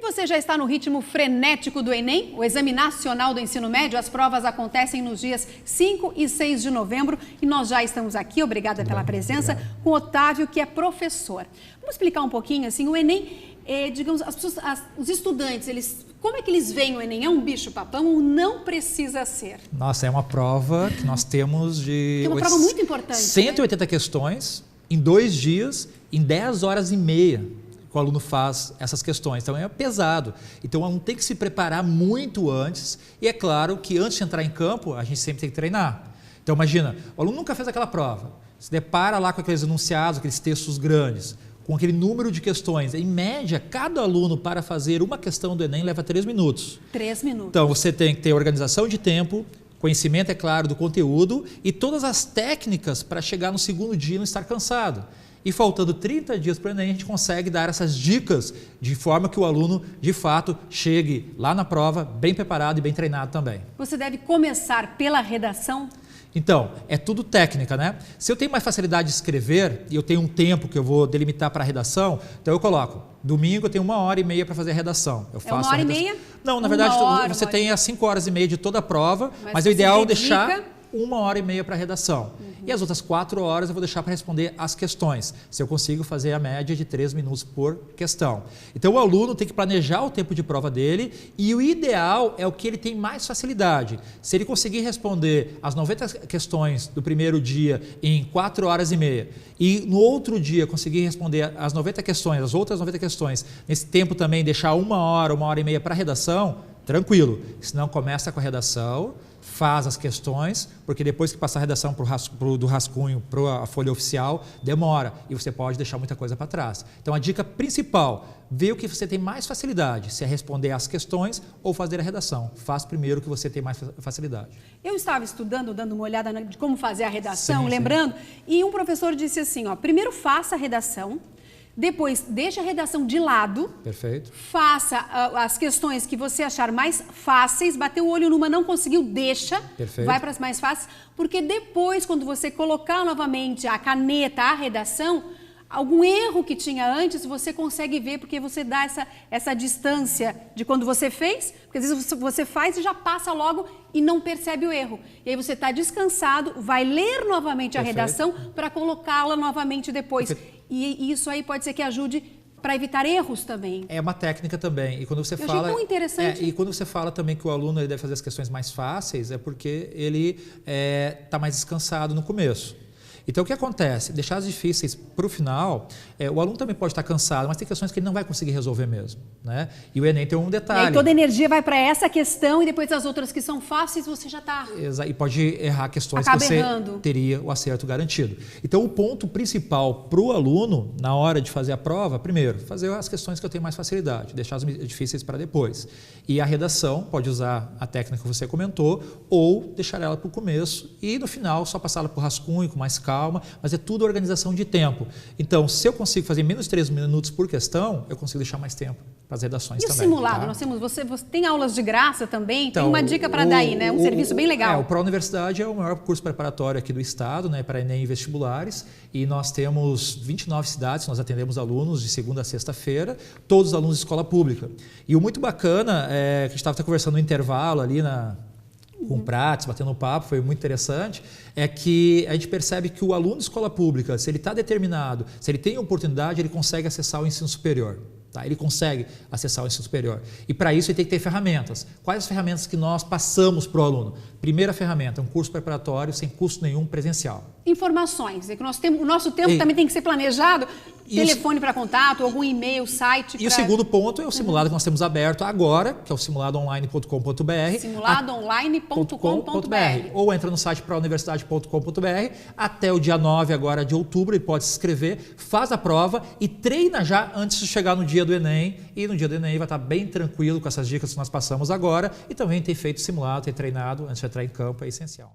você já está no ritmo frenético do Enem? O Exame Nacional do Ensino Médio, as provas acontecem nos dias 5 e 6 de novembro e nós já estamos aqui, obrigada pela presença, com o Otávio, que é professor. Vamos explicar um pouquinho, assim, o Enem, digamos, os estudantes, como é que eles veem o Enem? É um bicho-papão ou não precisa ser? Nossa, é uma prova que nós temos de... É uma prova muito importante, 180 questões em 2 dias, em 10 horas e meia. Que o aluno faz essas questões. Então é pesado. Então o aluno tem que se preparar muito antes e é claro que antes de entrar em campo a gente sempre tem que treinar. Então imagina, o aluno nunca fez aquela prova, se depara lá com aqueles enunciados, aqueles textos grandes, com aquele número de questões. Em média, cada aluno para fazer uma questão do Enem leva 3 minutos. 3 minutos. Então você tem que ter organização de tempo, conhecimento, é claro, do conteúdo e todas as técnicas para chegar no segundo dia e não estar cansado. E faltando 30 dias para o Enem, a gente consegue dar essas dicas de forma que o aluno, de fato, chegue lá na prova bem preparado e bem treinado também. Você deve começar pela redação? Então, é tudo técnica, né? Se eu tenho mais facilidade de escrever e eu tenho um tempo que eu vou delimitar para a redação, então eu coloco, domingo eu tenho 1h30 para fazer a redação. Eu faço 1h30? Não, na verdade, você tem as 5h30 de toda a prova, mas o ideal é deixar 1h30 para a redação. E as outras 4 horas eu vou deixar para responder as questões, se eu consigo fazer a média de 3 minutos por questão. Então o aluno tem que planejar o tempo de prova dele e o ideal é o que ele tem mais facilidade. Se ele conseguir responder as 90 questões do primeiro dia em 4h30 e no outro dia conseguir responder as 90 questões, as outras 90 questões, nesse tempo também deixar 1h30 para a redação, tranquilo. Senão começa com a redação, faz as questões, porque depois que passar a redação do rascunho para a folha oficial, demora e você pode deixar muita coisa para trás. Então a dica principal, ver o que você tem mais facilidade, se é responder as questões ou fazer a redação. Faz primeiro o que você tem mais facilidade. Eu estava estudando, dando uma olhada de como fazer a redação, lembrando, e um professor disse assim, ó, primeiro faça a redação, depois, deixa a redação de lado. Perfeito. Faça as questões que você achar mais fáceis. Bateu o olho numa, não conseguiu, deixa. Perfeito. Vai para as mais fáceis. Porque depois, quando você colocar novamente a caneta, a redação, algum erro que tinha antes, você consegue ver, porque você dá essa distância de quando você fez. Porque às vezes você faz e já passa logo e não percebe o erro. E aí você está descansado, vai ler novamente a redação para colocá-la novamente depois. E isso aí pode ser que ajude para evitar erros também. É uma técnica também. E quando você fala, achei tão interessante. E quando você fala também que o aluno ele deve fazer as questões mais fáceis, é porque ele está mais descansado no começo. Então o que acontece? Deixar as difíceis para o final, o aluno também pode estar cansado, mas tem questões que ele não vai conseguir resolver mesmo, né? E o Enem tem um detalhe. E aí toda a energia vai para essa questão e depois as outras que são fáceis você já está... E pode errar questões que você teria o acerto garantido. Então o ponto principal para o aluno, na hora de fazer a prova, primeiro, fazer as questões que eu tenho mais facilidade, deixar as difíceis para depois. E a redação, pode usar a técnica que você comentou, ou deixar ela para o começo e no final só passá-la para o rascunho com mais calma, mas é tudo organização de tempo. Então, se eu consigo fazer menos de 3 minutos por questão, eu consigo deixar mais tempo para as redações também. E o simulado? Tá? Nós temos, você tem aulas de graça também? Então, tem uma dica para dar aí, né? Um serviço bem legal. O ProUniversidade é o maior curso preparatório aqui do estado, né, para Enem e vestibulares, e nós temos 29 cidades, nós atendemos alunos de segunda a sexta-feira, todos os alunos de escola pública. E o muito bacana é que a gente estava conversando no intervalo ali com o Prates, batendo um papo, foi muito interessante, é que a gente percebe que o aluno de escola pública, se ele está determinado, se ele tem oportunidade, ele consegue acessar o ensino superior. Tá? Ele consegue acessar o ensino superior. E para isso ele tem que ter ferramentas. Quais as ferramentas que nós passamos para o aluno? Primeira ferramenta, um curso preparatório sem custo nenhum presencial. Informações. É que o nosso tempo também tem que ser planejado. Telefone para contato, algum e-mail, site. E o segundo ponto é o simulado que nós temos aberto agora, que é o simuladoonline.com.br. Simuladoonline.com.br. Ou entra no site prouniversidade.com.br. Até o dia 9 agora de outubro, ele pode se inscrever, faz a prova e treina já antes de chegar no dia do Enem. E no dia do Enem vai estar bem tranquilo com essas dicas que nós passamos agora. E também ter feito simulado, ter treinado antes de entrar em campo é essencial.